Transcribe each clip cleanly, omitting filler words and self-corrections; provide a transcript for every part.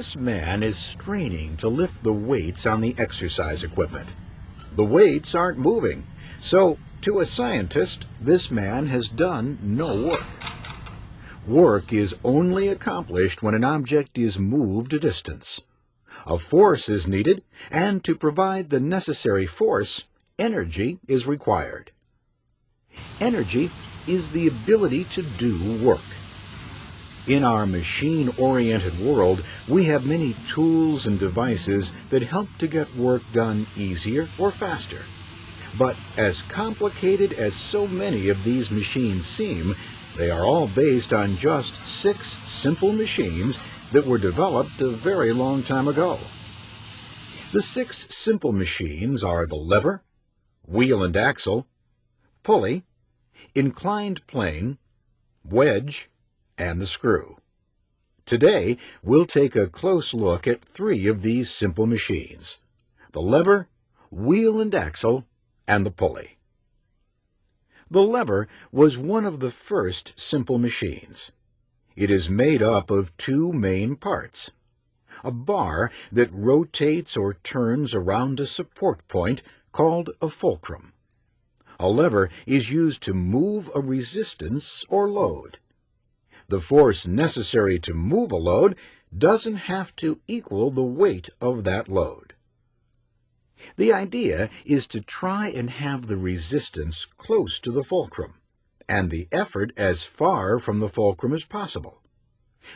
This man is straining to lift the weights on the exercise equipment. The weights aren't moving, so to a scientist, this man has done no work. Work is only accomplished when an object is moved a distance. A force is needed, and to provide the necessary force, energy is required. Energy is the ability to do work. In our machine-oriented world, we have many tools and devices that help to get work done easier or faster. But as complicated as so many of these machines seem, they are all based on just 6 simple machines that were developed a very long time ago. The 6 simple machines are the lever, wheel and axle, pulley, inclined plane, wedge, and the screw. Today, we'll take a close look at 3 of these simple machines: the lever, wheel and axle, and the pulley. The lever was one of the first simple machines. It is made up of 2 main parts: a bar that rotates or turns around a support point called a fulcrum. A lever is used to move a resistance or load. The force necessary to move a load doesn't have to equal the weight of that load. The idea is to try and have the resistance close to the fulcrum, and the effort as far from the fulcrum as possible.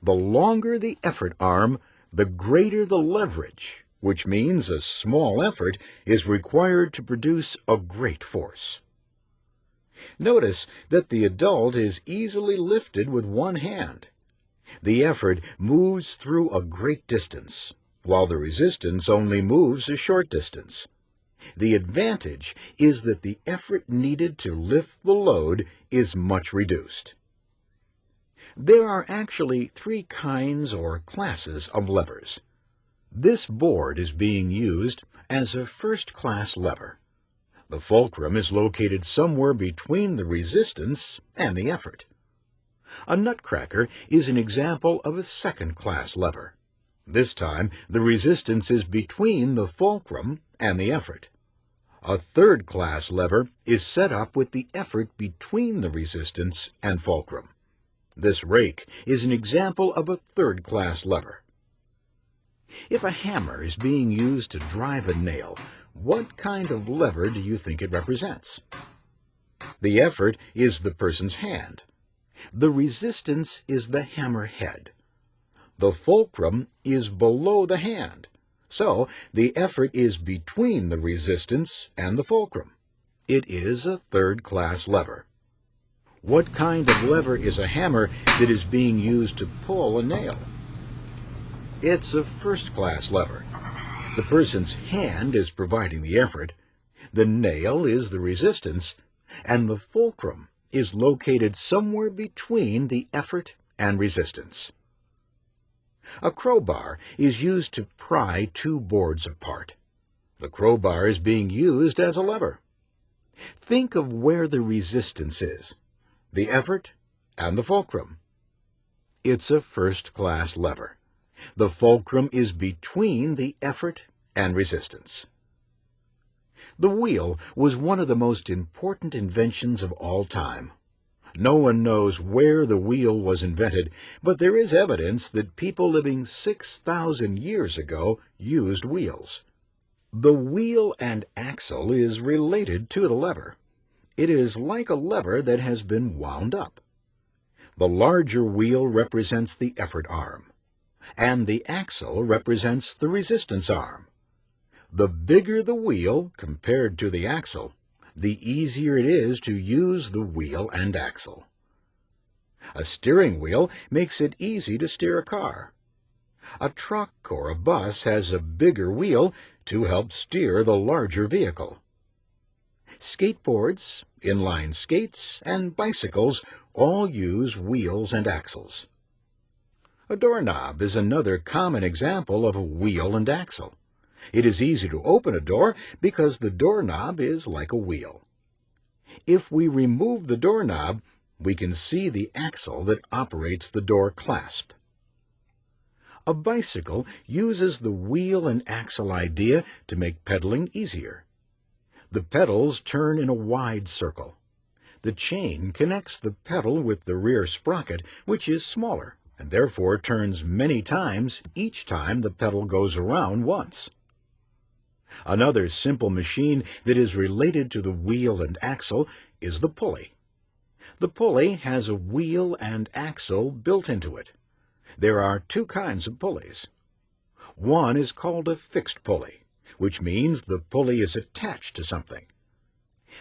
The longer the effort arm, the greater the leverage, which means a small effort is required to produce a great force. Notice that the adult is easily lifted with one hand. The effort moves through a great distance, while the resistance only moves a short distance. The advantage is that the effort needed to lift the load is much reduced. There are actually 3 kinds or classes of levers. This board is being used as a first-class lever. The fulcrum is located somewhere between the resistance and the effort. A nutcracker is an example of a second-class lever. This time, the resistance is between the fulcrum and the effort. A third-class lever is set up with the effort between the resistance and fulcrum. This rake is an example of a third-class lever. If a hammer is being used to drive a nail, what kind of lever do you think it represents? The effort is the person's hand. The resistance is the hammer head. The fulcrum is below the hand, so the effort is between the resistance and the fulcrum. It is a third-class lever. What kind of lever is a hammer that is being used to pull a nail? It's a first-class lever. The person's hand is providing the effort, the nail is the resistance, and the fulcrum is located somewhere between the effort and resistance. A crowbar is used to pry 2 boards apart. The crowbar is being used as a lever. Think of where the resistance is, the effort and the fulcrum. It's a first-class lever. The fulcrum is between the effort and resistance. The wheel was one of the most important inventions of all time. No one knows where the wheel was invented, but there is evidence that people living 6,000 years ago used wheels. The wheel and axle is related to the lever. It is like a lever that has been wound up. The larger wheel represents the effort arm, and the axle represents the resistance arm. The bigger the wheel compared to the axle, the easier it is to use the wheel and axle. A steering wheel makes it easy to steer a car. A truck or a bus has a bigger wheel to help steer the larger vehicle. Skateboards, inline skates, and bicycles all use wheels and axles. A doorknob is another common example of a wheel and axle. It is easy to open a door because the doorknob is like a wheel. If we remove the doorknob, we can see the axle that operates the door clasp. A bicycle uses the wheel and axle idea to make pedaling easier. The pedals turn in a wide circle. The chain connects the pedal with the rear sprocket, which is smaller, and therefore turns many times each time the pedal goes around once. Another simple machine that is related to the wheel and axle is the pulley. The pulley has a wheel and axle built into it. There are two kinds of pulleys. One is called a fixed pulley, which means the pulley is attached to something.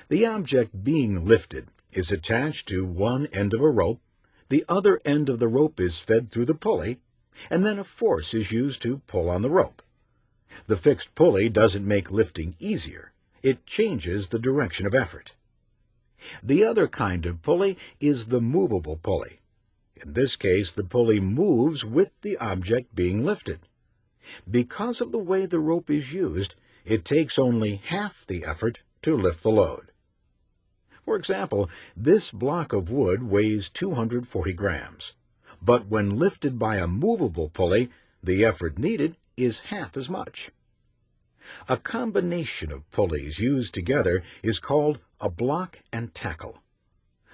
The object being lifted is attached to one end of a rope, the other end of the rope is fed through the pulley, and then a force is used to pull on the rope. The fixed pulley doesn't make lifting easier. It changes the direction of effort. The other kind of pulley is the movable pulley. In this case, the pulley moves with the object being lifted. Because of the way the rope is used, it takes only half the effort to lift the load. For example, this block of wood weighs 240 grams, but when lifted by a movable pulley, the effort needed is half as much. A combination of pulleys used together is called a block and tackle.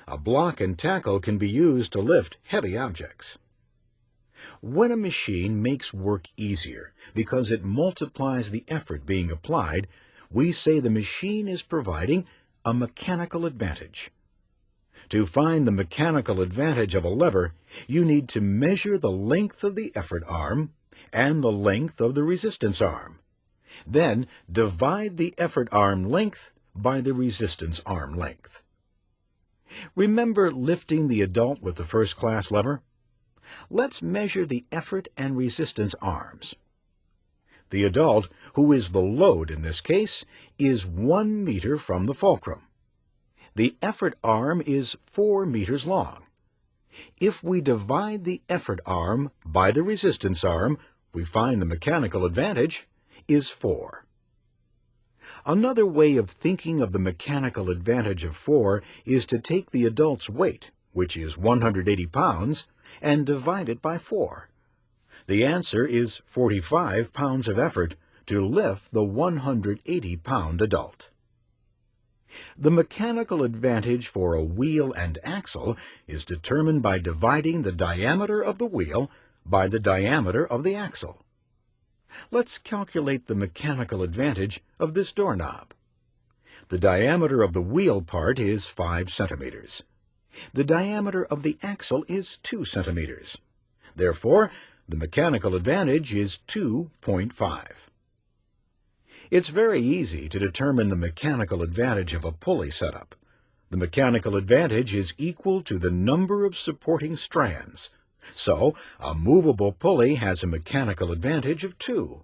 A block and tackle can be used to lift heavy objects. When a machine makes work easier because it multiplies the effort being applied, we say the machine is providing a mechanical advantage. To find the mechanical advantage of a lever, you need to measure the length of the effort arm and the length of the resistance arm. Then divide the effort arm length by the resistance arm length. Remember lifting the adult with the first-class lever? Let's measure the effort and resistance arms. The adult, who is the load in this case, is 1 meter from the fulcrum. The effort arm is 4 meters long. If we divide the effort arm by the resistance arm, we find the mechanical advantage is 4. Another way of thinking of the mechanical advantage of 4 is to take the adult's weight, which is 180 pounds, and divide it by 4. The answer is 45 pounds of effort to lift the 180-pound adult. The mechanical advantage for a wheel and axle is determined by dividing the diameter of the wheel by the diameter of the axle. Let's calculate the mechanical advantage of this doorknob. The diameter of the wheel part is 5 centimeters. The diameter of the axle is 2 centimeters. Therefore, the mechanical advantage is 2.5. It's very easy to determine the mechanical advantage of a pulley setup. The mechanical advantage is equal to the number of supporting strands. So, a movable pulley has a mechanical advantage of 2,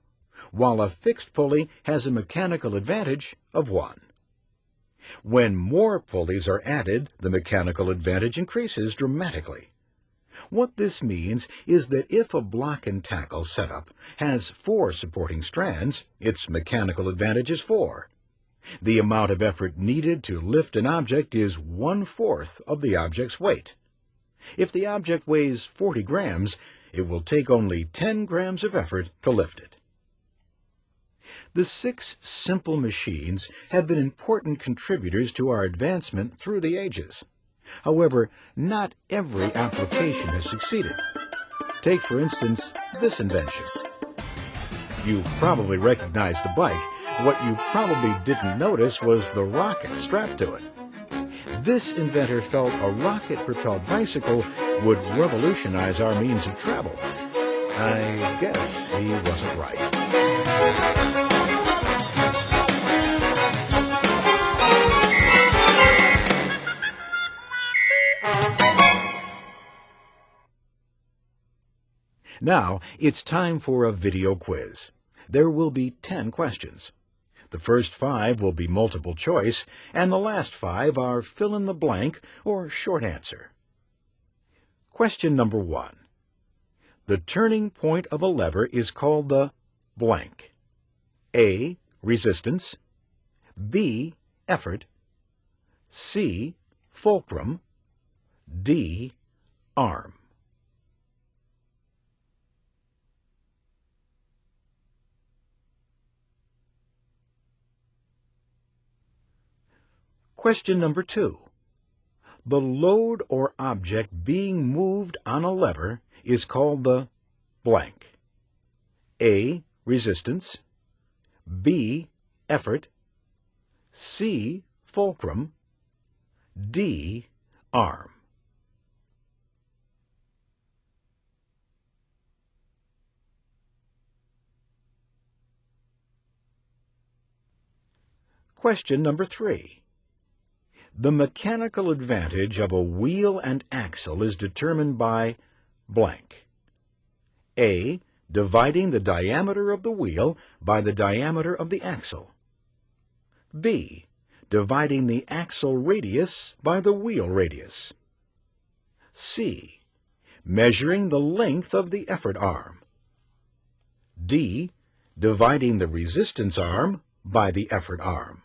while a fixed pulley has a mechanical advantage of 1. When more pulleys are added, the mechanical advantage increases dramatically. What this means is that if a block and tackle setup has 4 supporting strands, its mechanical advantage is 4. The amount of effort needed to lift an object is 1/4 of the object's weight. If the object weighs 40 grams, it will take only 10 grams of effort to lift it. The 6 simple machines have been important contributors to our advancement through the ages. However, not every application has succeeded. Take, for instance, this invention. You probably recognize the bike. What you probably didn't notice was the rocket strapped to it. This inventor felt a rocket-propelled bicycle would revolutionize our means of travel. I guess he wasn't right. Now, it's time for a video quiz. There will be 10 questions. The first 5 will be multiple choice, and the last 5 are fill-in-the-blank or short answer. Question number 1. The turning point of a lever is called the blank. A. Resistance. B. Effort. C. Fulcrum. D. Arm. Question number 2. The load or object being moved on a lever is called the blank. A. Resistance. B. Effort. C. Fulcrum. D. Arm. Question number 3. The mechanical advantage of a wheel and axle is determined by blank. A. Dividing the diameter of the wheel by the diameter of the axle. B. Dividing the axle radius by the wheel radius. C. Measuring the length of the effort arm. D. Dividing the resistance arm by the effort arm.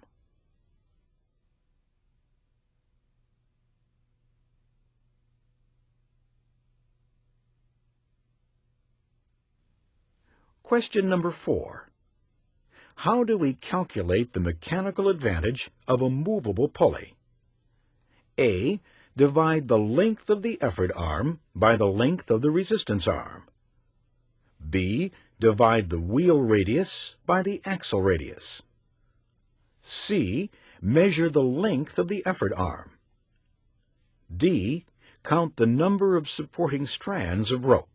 Question number 4. How do we calculate the mechanical advantage of a movable pulley? A. Divide the length of the effort arm by the length of the resistance arm. B. Divide the wheel radius by the axle radius. C. Measure the length of the effort arm. D. Count the number of supporting strands of rope.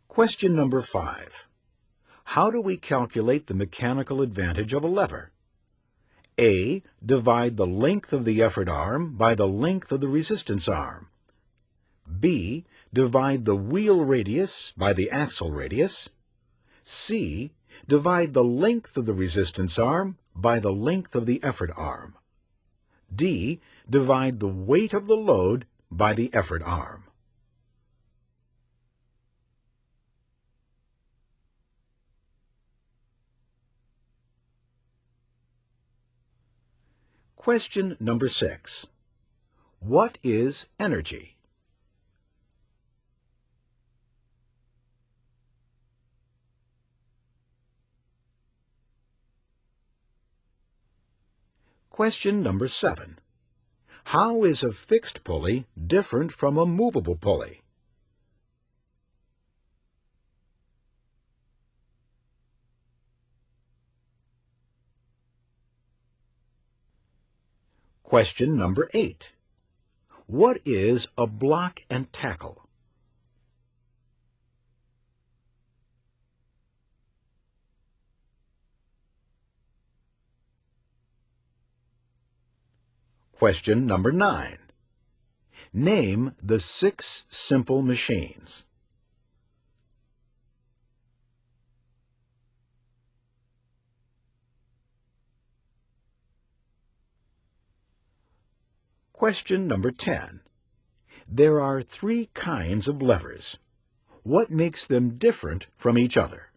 Question number 5. How do we calculate the mechanical advantage of a lever? A. Divide the length of the effort arm by the length of the resistance arm. B. Divide the wheel radius by the axle radius. C. Divide the length of the resistance arm by the length of the effort arm. D. Divide the weight of the load by the effort arm. Question number 6. What is energy? Question number 7. How is a fixed pulley different from a movable pulley? Question number 8. What is a block and tackle? Question number 9. Name the 6 simple machines. Question number 10. There are 3 kinds of levers. What makes them different from each other?